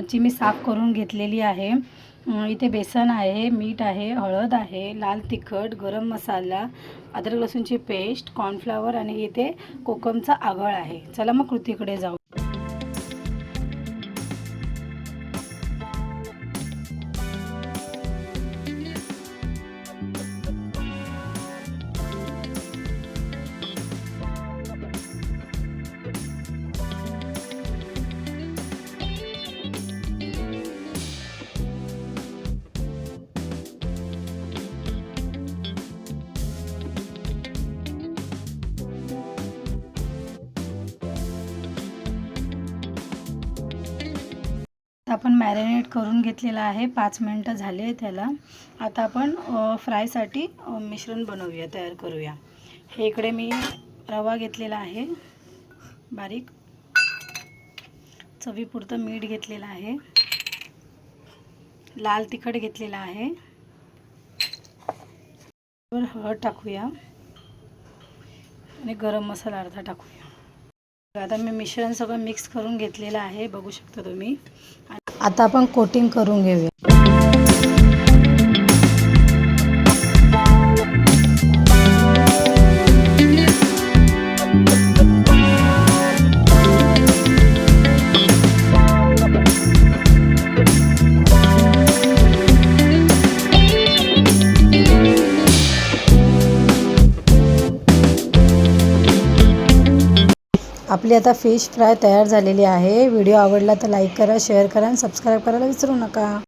मच्छी मी साफ करून घेतलेली आहे। इथे बेसन आहे, मीठ आहे, हळद आहे, लाल तिखट, गरम मसाला, अद्रक लसूणची पेस्ट, कॉर्नफ्लॉवर आणि इथे कोकमचा आगळ आहे। चला मग कृतीकडे जाऊ। आपण मॅरिनेट करून घेतलेला आहे, 5 मिनिटं झाले त्याला। आता आपण फ्रायसाठी मिश्रण बनवूया, तयार करूया। हे इकडे मी रवा घेतलेला आहे बारीक, चवीपुरतं मीठ घेतलेलं आहे, लाल तिखट घेतलेला आहे, हळद टाकूया आणि गरम मसाला अर्धा टाकूया। आता मी मिश्रण सगळं मिक्स करून घेतलेलं आहे, बघू शकता तुम्ही। आता आपण कोटिंग करून घेऊया। आपली आता फिश फ्राय तयार झालेली आहे। व्हिडिओ आवडला तर लाईक करा, शेअर करा आणि सबस्क्राईब करायला विसरू नका।